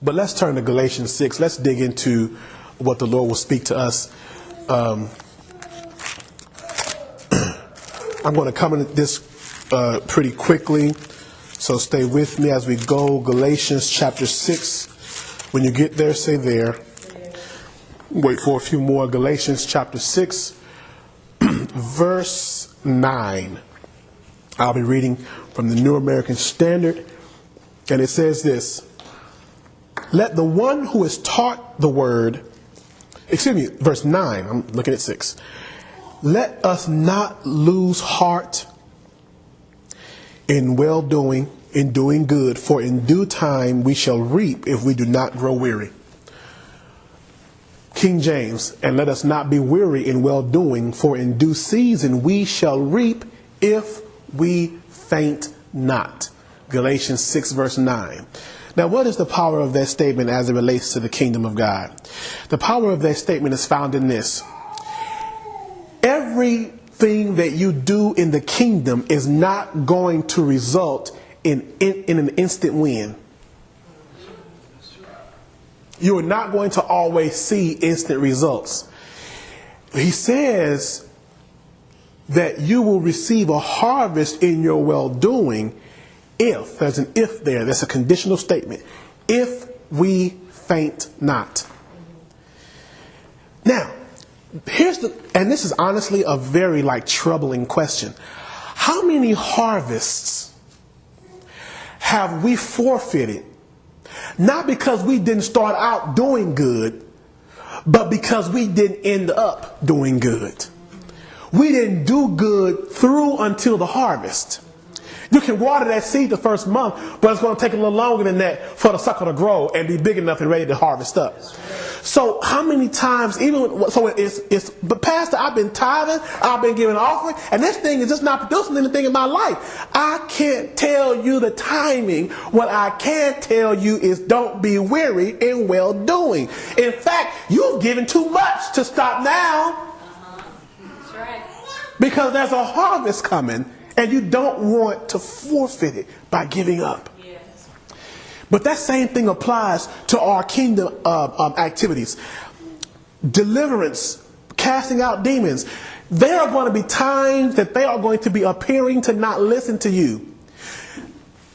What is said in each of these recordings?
But let's turn to Galatians 6. Let's dig into what the Lord will speak to us. I'm going to come into this pretty quickly, so stay with me as we go. Galatians chapter 6. When you get there, say there. Wait for a few more. Galatians chapter 6, verse 9. I'll be reading from the New American Standard, and it says this: let the one who is taught the word, verse 9, I'm looking at 6. Let us not lose heart in well-doing, in doing good, for in due time we shall reap if we do not grow weary. King James, and let us not be weary in well-doing, for in due season we shall reap if we faint not. Galatians 6, verse 9. Now, what is the power of that statement as it relates to the kingdom of God? The power of that statement is found in this: everything that you do in the kingdom is not going to result in an instant win. You are not going to always see instant results. He says that you will receive a harvest in your well-doing if, there's an if there, that's a conditional statement, if we faint not. Now, and this is honestly a very troubling question. How many harvests have we forfeited? Not because we didn't start out doing good, but because we didn't end up doing good. We didn't do good through until the harvest. You can water that seed the first month, but it's going to take a little longer than that for the sucker to grow and be big enough and ready to harvest up. So how many times, but Pastor, I've been tithing, I've been giving offering, and this thing is just not producing anything in my life. I can't tell you the timing. What I can tell you is don't be weary in well doing. In fact, you've given too much to stop now. That's right. Because there's a harvest coming. And you don't want to forfeit it by giving up. Yes. But that same thing applies to our kingdom activities. Deliverance, casting out demons. There are going to be times that they are going to be appearing to not listen to you.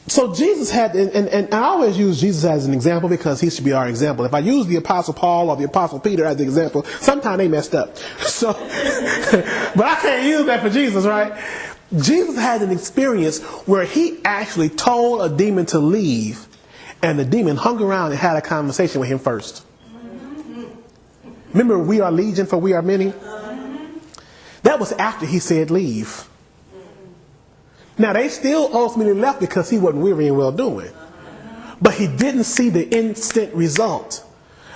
So Jesus had, and I always use Jesus as an example because he should be our example. If I use the Apostle Paul or the Apostle Peter as the example, sometimes they messed up. So, but I can't use that for Jesus, right? Jesus had an experience where he actually told a demon to leave, and the demon hung around and had a conversation with him first. Remember, we are legion, for we are many? That was after he said leave. Now, they still ultimately left because he wasn't weary and well doing. But he didn't see the instant result.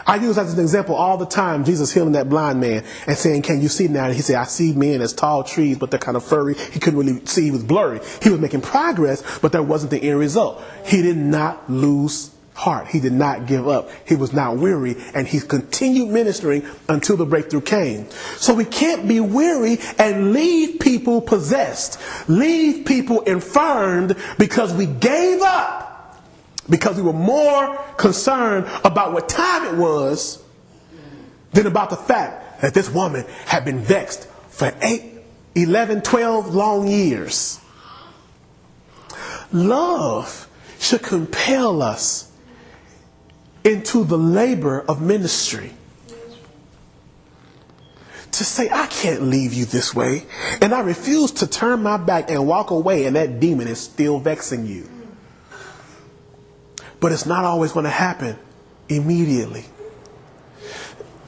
I use as an example all the time, Jesus healing that blind man and saying, can you see now? And he said, I see men as tall trees, but they're kind of furry. He couldn't really see. He was blurry. He was making progress, but there wasn't the end result. He did not lose heart. He did not give up. He was not weary, and he continued ministering until the breakthrough came. So we can't be weary and leave people possessed, leave people infirmed because we gave up. Because we were more concerned about what time it was than about the fact that this woman had been vexed for 8, 11, 12 long years. Love should compel us into the labor of ministry. To say, I can't leave you this way. And I refuse to turn my back and walk away, and that demon is still vexing you. But it's not always going to happen immediately.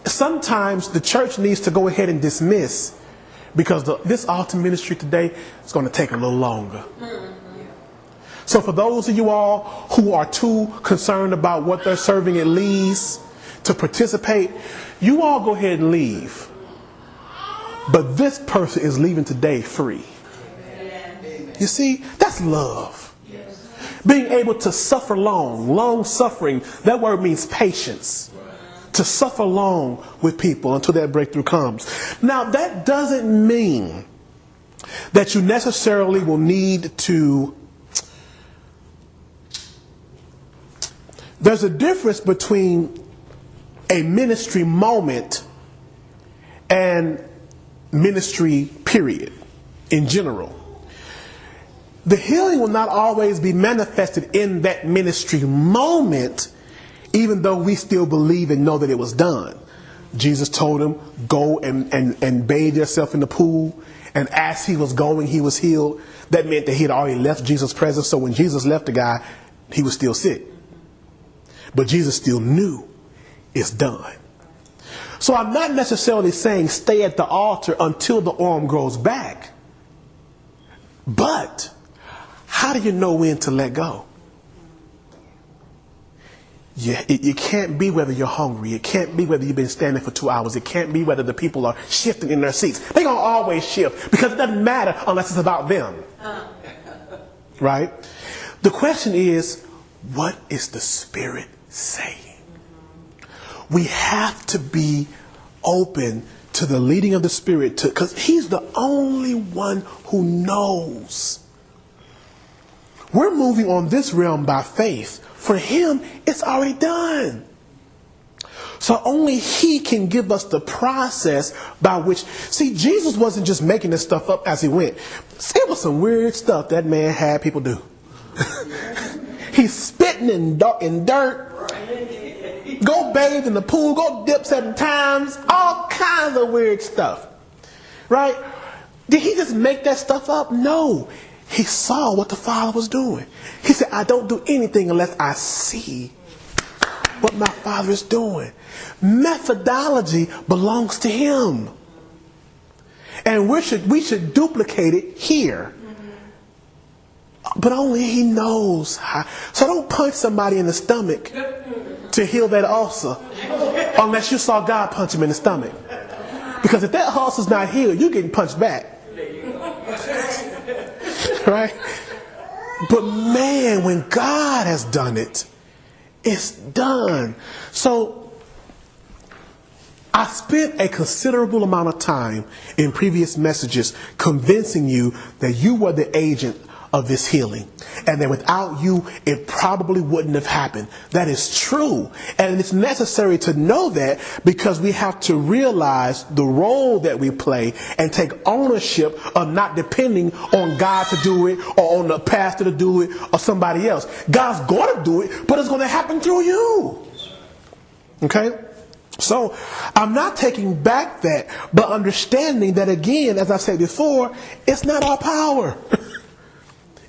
Sometimes the church needs to go ahead and dismiss because this altar ministry today is going to take a little longer. So for those of you all who are too concerned about what they're serving at Lee's to participate, you all go ahead and leave. But this person is leaving today free. You see, that's love. Being able to suffer long suffering, that word means patience. To suffer long with people until that breakthrough comes. Now, that doesn't mean that you necessarily will need to There's a difference between a ministry moment and ministry period in general. The healing will not always be manifested in that ministry moment, even though we still believe and know that it was done. Jesus told him, go and bathe yourself in the pool. And as he was going, he was healed. That meant that he had already left Jesus' presence. So when Jesus left the guy, he was still sick. But Jesus still knew it's done. So I'm not necessarily saying stay at the altar until the arm grows back. But how do you know when to let go? Yeah, it can't be whether you're hungry. It can't be whether you've been standing for 2 hours. It can't be whether the people are shifting in their seats. They're going to always shift because it doesn't matter unless it's about them. Right? The question is, what is the Spirit saying? We have to be open to the leading of the Spirit, because He's the only one who knows. We're moving on this realm by faith. For Him, it's already done. So only He can give us the process by which... See, Jesus wasn't just making this stuff up as He went. It was some weird stuff that man had people do. He's spitting in dirt. Go bathe in the pool. Go dip 7 times. All kinds of weird stuff. Right? Did He just make that stuff up? No. He saw what the Father was doing. He said, I don't do anything unless I see what my Father is doing. Methodology belongs to Him. And we should duplicate it here. But only He knows how. So don't punch somebody in the stomach to heal that ulcer unless you saw God punch him in the stomach. Because if that ulcer's not healed, you're getting punched back. Right? But man, when God has done it, it's done. So I spent a considerable amount of time in previous messages convincing you that you were the agent of this healing, and that without you it probably wouldn't have happened. That is true, and it's necessary to know that, because we have to realize the role that we play and take ownership of not depending on God to do it, or on the pastor to do it, or somebody else. God's going to do it, but it's going to happen through you. Okay? So I'm not taking back that, but understanding that, again, as I said before, it's not our power.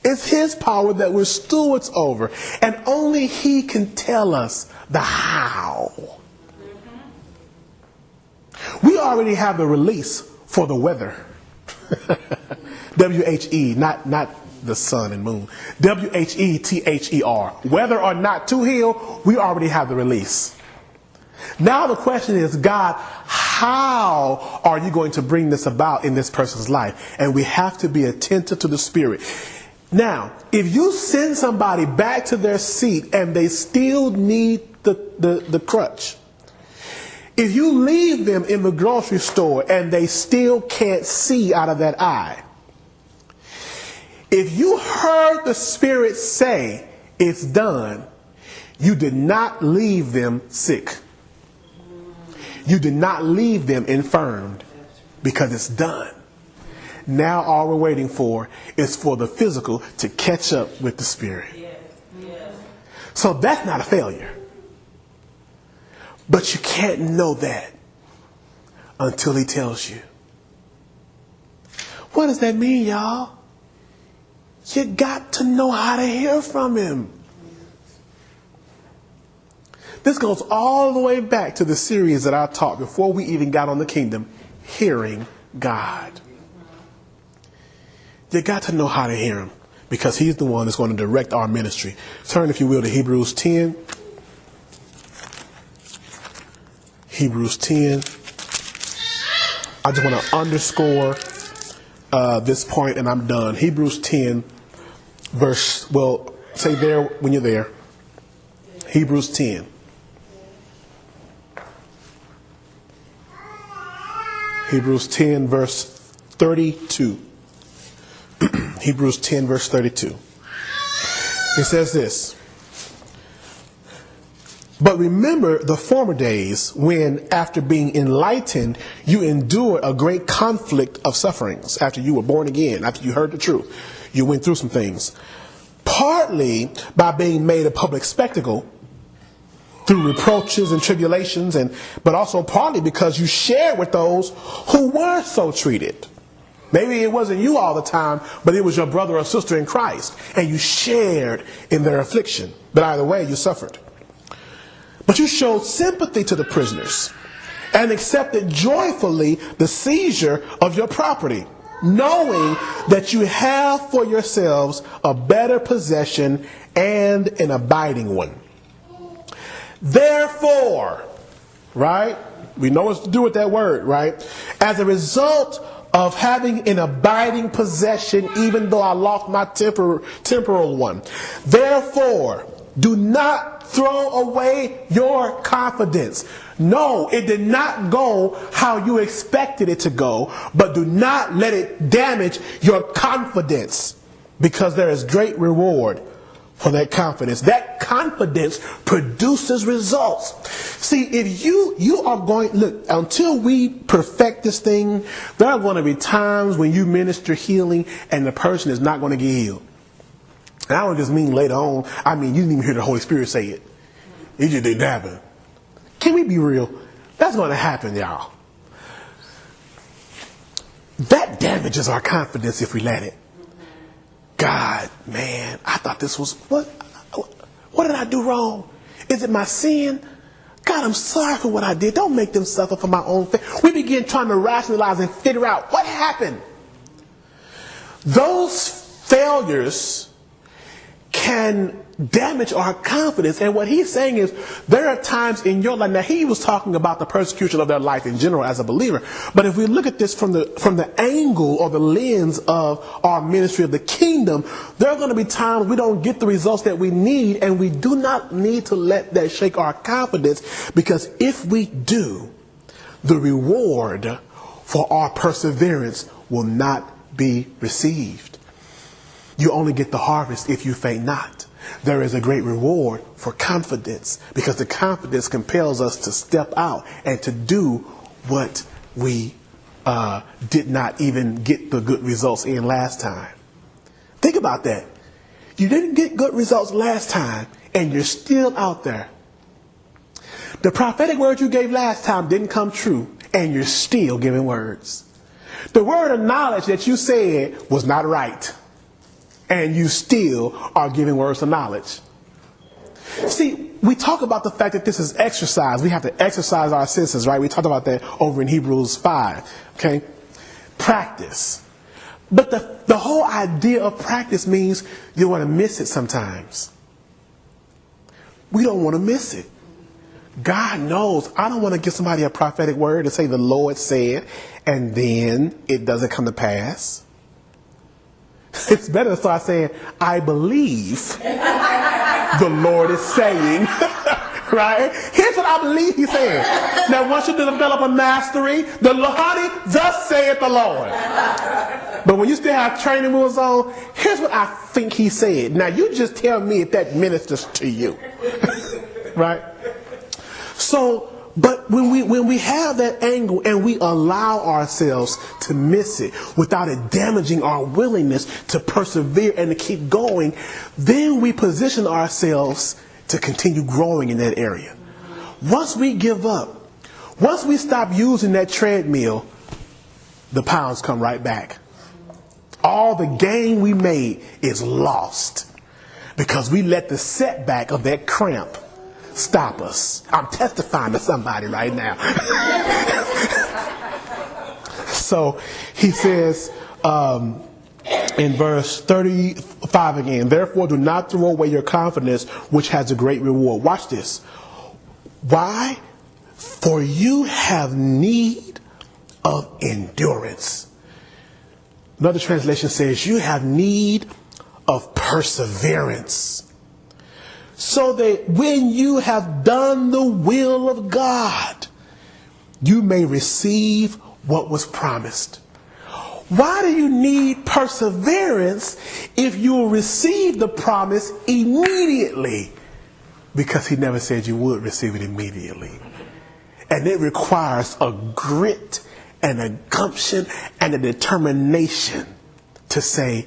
It's His power that we're stewards over. And only He can tell us the how. We already have the release for the weather. W-H-E, not the sun and moon. W-H-E-T-H-E-R. Whether or not to heal, we already have the release. Now the question is, God, how are you going to bring this about in this person's life? And we have to be attentive to the Spirit. Now, if you send somebody back to their seat and they still need the crutch, if you leave them in the grocery store and they still can't see out of that eye, if you heard the Spirit say it's done, you did not leave them sick. You did not leave them infirmed, because it's done. Now all we're waiting for is for the physical to catch up with the Spirit. So that's not a failure. But you can't know that until He tells you. What does that mean, y'all? You got to know how to hear from Him. This goes all the way back to the series that I taught before we even got on the kingdom, Hearing God. You got to know how to hear Him, because He's the one that's going to direct our ministry. Turn, if you will, to Hebrews 10. Hebrews 10. I just want to underscore this point, and I'm done. Hebrews 10, verse, well, say there when you're there. Hebrews 10. Hebrews 10, verse 32. Hebrews 10, verse 32. It says this: But remember the former days when, after being enlightened, you endured a great conflict of sufferings. After you were born again, after you heard the truth, you went through some things. Partly by being made a public spectacle through reproaches and tribulations, but also partly because you shared with those who were so treated. Maybe it wasn't you all the time, but it was your brother or sister in Christ, and you shared in their affliction. But either way, you suffered. But you showed sympathy to the prisoners and accepted joyfully the seizure of your property, knowing that you have for yourselves a better possession and an abiding one. Therefore, right? We know what to do with that word, right? As a result of having an abiding possession, even though I lost my temporal one. Therefore, do not throw away your confidence. No, it did not go how you expected it to go, but do not let it damage your confidence, because there is great reward for that confidence. That confidence produces results. See, if you are going, look, until we perfect this thing, there are going to be times when you minister healing and the person is not going to get healed. And I don't just mean later on. I mean, you didn't even hear the Holy Spirit say it. It just didn't happen. Can we be real? That's going to happen, y'all. That damages our confidence if we let it. God, man, I thought this was, what did I do wrong? Is it my sin? God, I'm sorry for what I did. Don't make them suffer for my own faith. We begin trying to rationalize and figure out what happened. Those failures can damage our confidence. And what he's saying is there are times in your life. Now, he was talking about the persecution of their life in general as a believer. But if we look at this from the angle or the lens of our ministry of the kingdom, there are going to be times we don't get the results that we need. And we do not need to let that shake our confidence, because if we do, the reward for our perseverance will not be received. You only get the harvest if you faint not. There is a great reward for confidence, because the confidence compels us to step out and to do what we did not even get the good results in last time. Think about that. You didn't get good results last time and you're still out there. The prophetic word you gave last time didn't come true and you're still giving words. The word of knowledge that you said was not right, and you still are giving words of knowledge. See, we talk about the fact that this is exercise. We have to exercise our senses, right? We talked about that over in Hebrews 5. Okay? Practice. But the whole idea of practice means you want to miss it sometimes. We don't want to miss it. God knows I don't want to give somebody a prophetic word and say the Lord said, and then it doesn't come to pass. It's better to start saying, I believe the Lord is saying, right? Here's what I believe he's saying. Now, once you develop a mastery, honey, thus saith the Lord. But when you still have training wheels on, here's what I think he said. Now, you just tell me if that ministers to you. Right? So, but when we have that angle and we allow ourselves to miss it without it damaging our willingness to persevere and to keep going, then we position ourselves to continue growing in that area. Once we give up, once we stop using that treadmill, the pounds come right back. All the gain we made is lost because we let the setback of that cramp stop us. I'm testifying to somebody right now. So he says in verse 35 again, therefore do not throw away your confidence, which has a great reward. Watch this. Why? For you have need of endurance. Another translation says you have need of perseverance, so that when you have done the will of God, you may receive what was promised. Why do you need perseverance if you will receive the promise immediately? Because he never said you would receive it immediately. And it requires a grit and a gumption and a determination to say,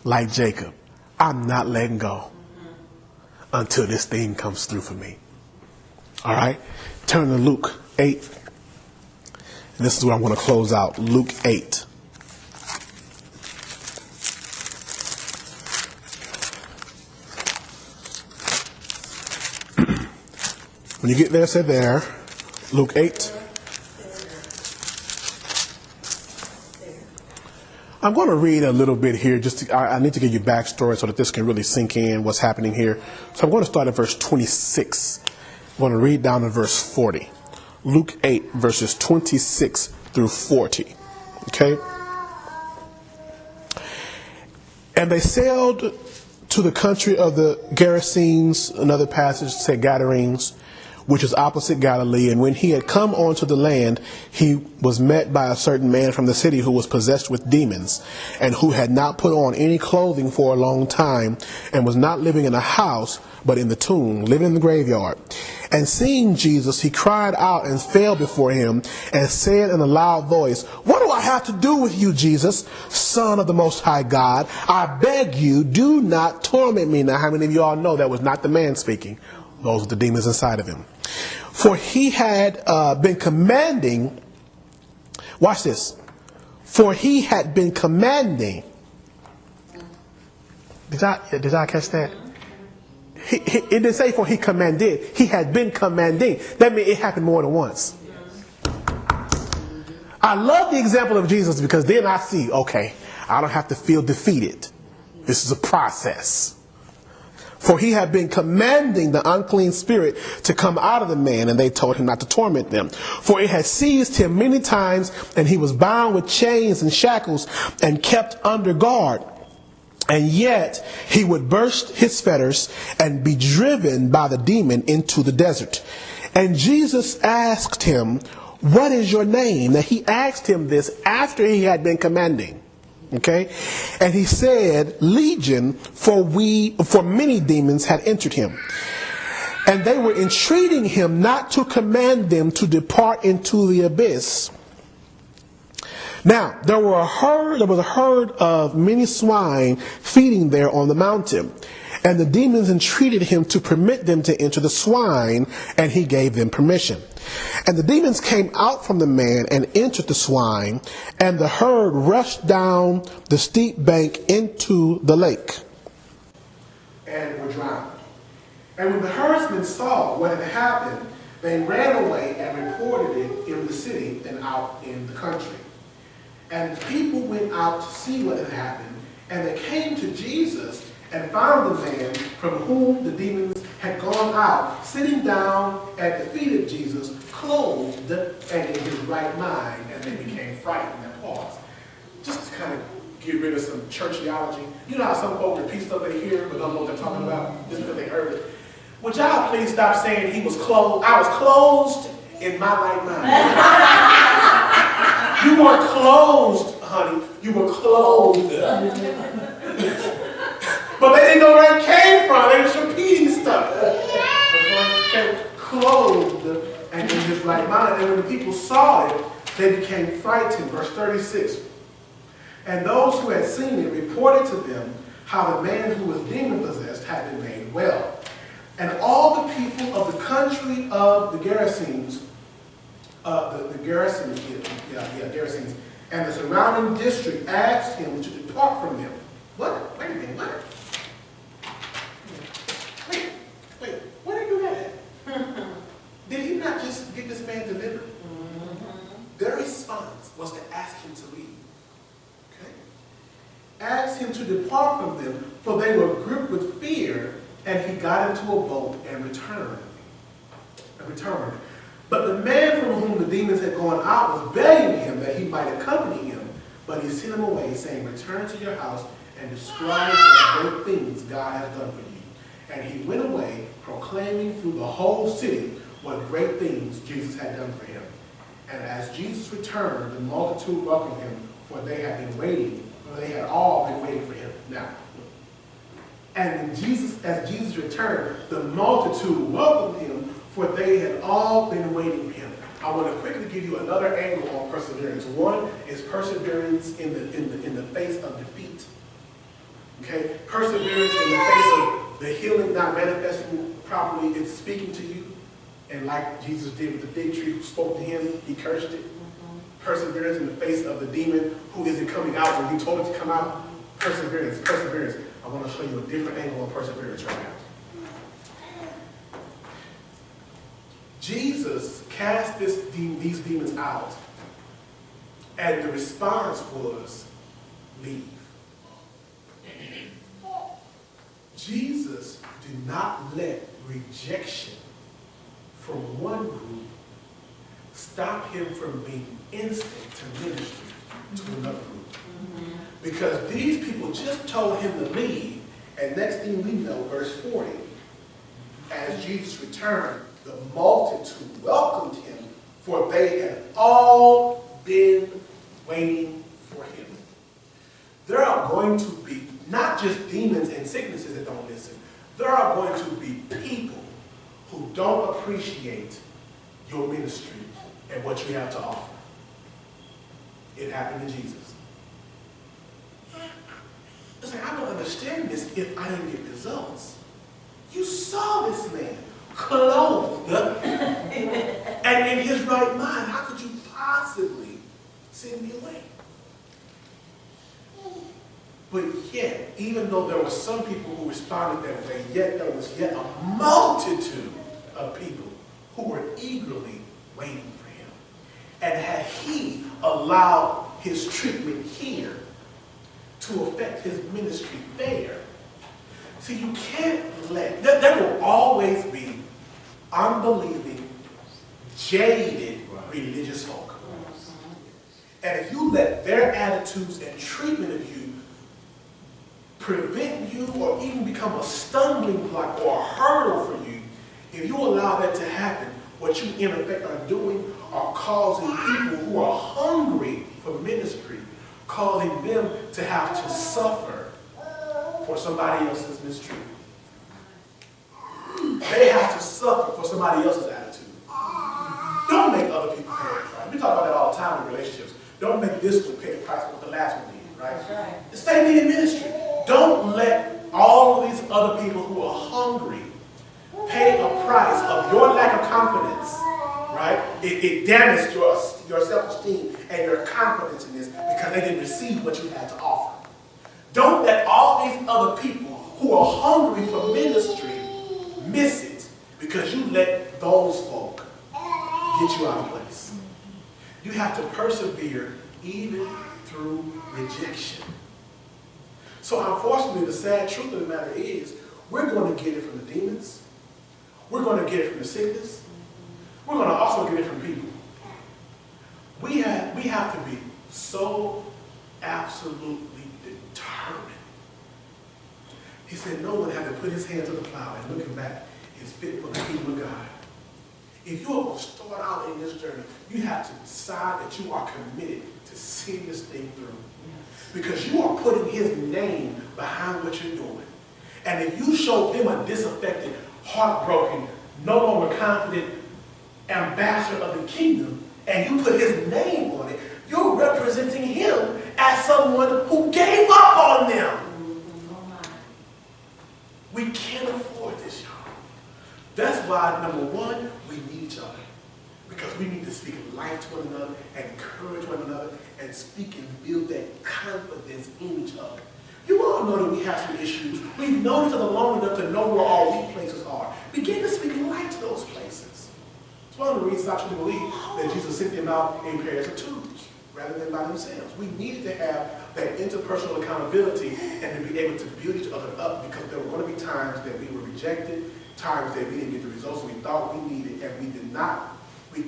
like Jacob, I'm not letting go until this thing comes through for me. All right? Turn to Luke 8. And this is where I want to close out. Luke 8. When you get there, say there. Luke 8. I'm going to read a little bit here. I need to give you backstory so that this can really sink in what's happening here. So I'm going to start at verse 26. I'm going to read down to verse 40. Luke 8, verses 26 through 40. Okay? And they sailed to the country of the Gerasenes, another passage said Gadarenes, which is opposite Galilee. And when he had come onto the land, he was met by a certain man from the city who was possessed with demons, and who had not put on any clothing for a long time, and was not living in a house, but in the tomb, living in the graveyard. And seeing Jesus, he cried out and fell before him, and said in a loud voice, "What do I have to do with you, Jesus, Son of the Most High God? I beg you, do not torment me." Now, how many of you all know that was not the man speaking? Those are the demons inside of him. For he had been commanding, watch this, for he had been commanding. Did I catch that? It didn't say for he commanded. He had been commanding. That means it happened more than once. I love the example of Jesus because then I see, okay, I don't have to feel defeated. This is a process. For he had been commanding the unclean spirit to come out of the man, and they told him not to torment them. For it had seized him many times, and he was bound with chains and shackles and kept under guard. And yet he would burst his fetters and be driven by the demon into the desert. And Jesus asked him, "What is your name?" Now he asked him this after he had been commanding. Okay. And he said, "Legion, for many demons had entered him." And they were entreating him not to command them to depart into the abyss. Now, there was a herd of many swine feeding there on the mountain. And the demons entreated him to permit them to enter the swine, and he gave them permission. And the demons came out from the man and entered the swine, and the herd rushed down the steep bank into the lake and were drowned. And when the herdsmen saw what had happened, they ran away and reported it in the city and out in the country. And the people went out to see what had happened, and they came to Jesus and found the man from whom the demons had gone out, sitting down at the feet of Jesus, clothed and in his right mind, and they became frightened and paused. Just to kind of get rid of some church theology. You know how some folks repeat stuff they hear but don't know what they're talking about just because they heard it. Would y'all please stop saying he was clothed? I was closed in my right mind. You weren't closed, honey. You were clothed. But they didn't know where it came from. They were repeating stuff. Okay. Clothed and in his right mind. And when the people saw it, they became frightened. Verse 36. And those who had seen it reported to them how the man who was demon-possessed had been made well. And all the people of the country of the Gerasenes, Gerasenes, and the surrounding district asked him to depart from them. What? Wait a minute, what? Wait, where are you at? Did he not just get this man delivered? Their response was to ask him to leave. Okay? Asked him to depart from them, for they were gripped with fear, and he got into a boat and returned. But the man from whom the demons had gone out was begging him that he might accompany him, but he sent him away, saying, "Return to your house and describe the great things God has done for you." And he went away, proclaiming through the whole city what great things Jesus had done for him. And as Jesus returned, the multitude welcomed him, for they had all been waiting for him. Now, And as Jesus returned, the multitude welcomed him, for they had all been waiting for him. I want to quickly give you another angle on perseverance. One is perseverance in the face of defeat. Okay? Perseverance in the face of the healing not manifesting properly, it's speaking to you. And like Jesus did with the fig tree who spoke to him, he cursed it. Perseverance in the face of the demon who isn't coming out when you told it to come out. Perseverance, perseverance. I want to show you a different angle on perseverance right now. Jesus cast these demons out, and the response was, leave. Jesus did not let rejection from one group stop him from being instant to ministry to another group. Because these people just told him to leave, and next thing we know, verse 40, as Jesus returned, the multitude welcomed him, for they had all been waiting for him. There are going to be not just demons and sicknesses that don't listen. There are going to be people who don't appreciate your ministry and what you have to offer. It happened to Jesus. It's like, I don't understand this if I didn't get results. You saw this man clothed and in his right mind. How could you possibly send me away? But yet, even though there were some people who responded that way, yet there was yet a multitude of people who were eagerly waiting for him. And had he allowed his treatment here to affect his ministry there, see, you can't let, there will always be unbelieving, jaded religious folk. And if you let their attitudes and treatment of you prevent you or even become a stumbling block or a hurdle for you, if you allow that to happen, what you in effect are doing are causing people who are hungry for ministry, causing them to have to suffer for somebody else's mistreatment. They have to suffer for somebody else's attitude. Don't make other people pay the price. We talk about that all the time in relationships. Don't make this one pay the price what the last one did, right? That's right. The same thing in ministry. Don't let all of these other people who are hungry pay a price of your lack of confidence, right? It damaged your self-esteem and your confidence in this because they didn't receive what you had to offer. Don't let all these other people who are hungry for ministry miss it because you let those folk get you out of place. You have to persevere even through rejection. So unfortunately, the sad truth of the matter is, we're going to get it from the demons. We're going to get it from the sickness. We're going to also get it from people. We have to be so absolutely determined. He said, no one had to put his hand to the plow and looking back is fit for the kingdom of God. If you're going to start out in this journey, you have to decide that you are committed to seeing this thing through. Because you are putting his name behind what you're doing. And if you show them a disaffected, heartbroken, no longer confident ambassador of the kingdom, and you put his name on it, you're representing him as someone who gave up on them. We can't afford this, y'all. That's why, number one, we need each other. Because we need to speak life to one another and encourage one another and speak and build that confidence in each other. You all know that we have some issues. We've known each other long enough to know where all weak places are. Begin to speak light to those places. It's one of the reasons I truly believe that Jesus sent them out in pairs of twos rather than by themselves. We needed to have that interpersonal accountability and to be able to build each other up because there were going to be times that we were rejected, times that we didn't get the results we thought we needed, and we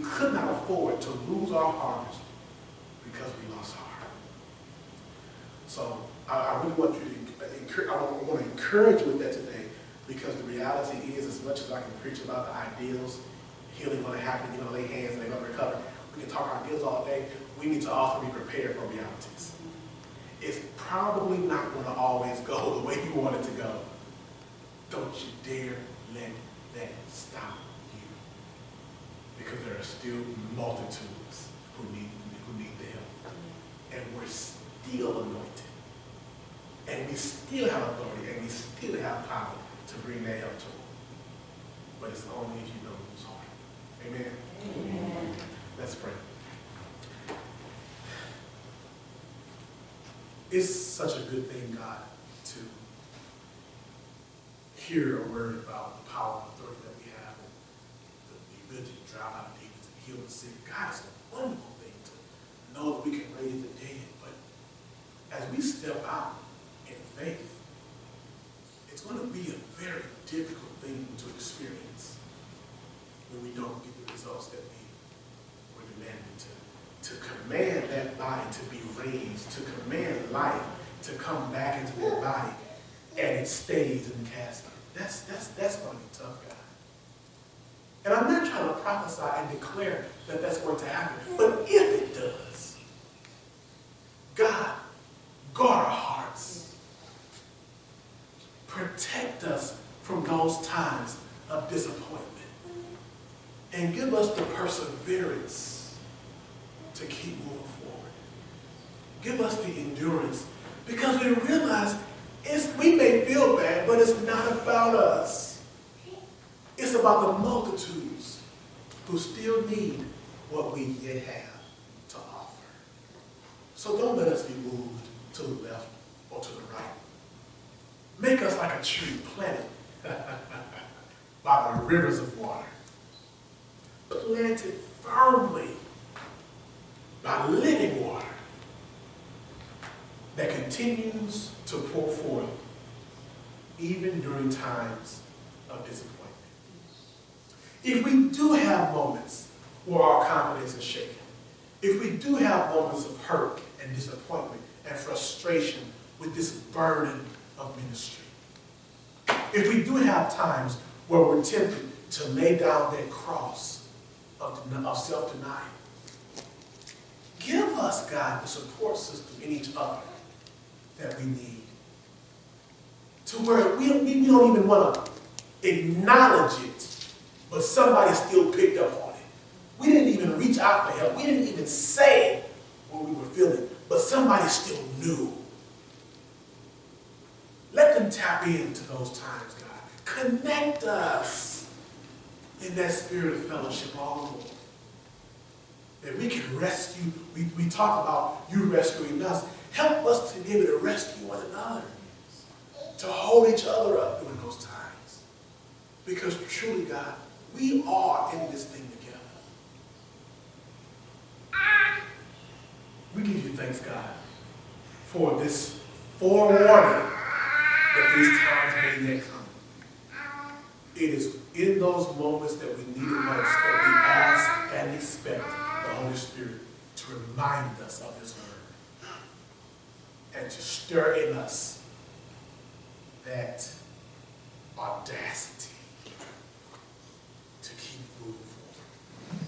could not afford to lose our harvest because we lost our heart. So I really want you to, I want to encourage you with that today because the reality is, as much as I can preach about the ideals, healing going to happen, you're going to lay hands and they're going to recover. We can talk ideals all day. We need to also be prepared for realities. It's probably not going to always go the way you want it to go. Don't you dare let that stop you. Because there are still multitudes who need the help. And we're still anointed. And we still have authority, and we still have power to bring that help to them. But it's only if you know who's heart. Amen? Amen. Let's pray. It's such a good thing, God, to hear a word about the power and authority that we have, and the ability to drive out demons and heal the sick. God, it's a wonderful thing to know that we can raise the dead. But as we step out in faith, it's going to be a very difficult thing to experience when we don't get the results that we were demanded to command that body to be raised, to command life to come back into that body, and it stays in the casket. That's going to be tough, God. And I'm not trying to prophesy and declare that that's going to happen, but if it does, God, guard our hearts. Protect us from those times of disappointment. And give us the perseverance to keep moving forward. Give us the endurance, because we realize we may feel bad, but it's not about us. It's about the multitudes who still need what we yet have to offer. So don't let us be moved to the left or to the right. Make us like a tree planted by the rivers of water, planted firmly by living water that continues to pour forth even during times of disappointment. If we do have moments where our confidence is shaken, if we do have moments of hurt and disappointment and frustration with this burden of ministry, if we do have times where we're tempted to lay down that cross of self-denial, give us, God, the support system in each other that we need, to where we don't even want to acknowledge it, but somebody still picked up on it. We didn't even reach out for help. We didn't even say what we were feeling, but somebody still knew. Let them tap into those times, God. Connect us in that spirit of fellowship all over. That we can rescue. We talk about you rescuing us. Help us to be able to rescue one another. To hold each other up during those times. Because truly, God, we are in this thing together. We give you thanks, God, for this forewarning that these times may yet come. It is in those moments that we need it most that we ask and expect the Holy Spirit to remind us of His word and to stir in us that audacity to keep moving forward.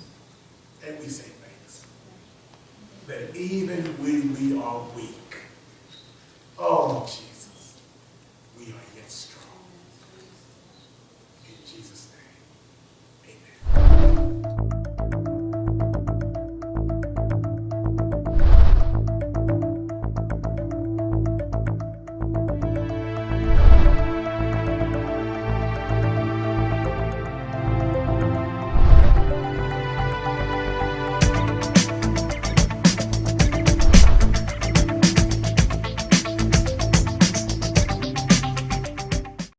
And we say thanks. That even when we are weak, oh Jesus, we are yet strong. In Jesus' name.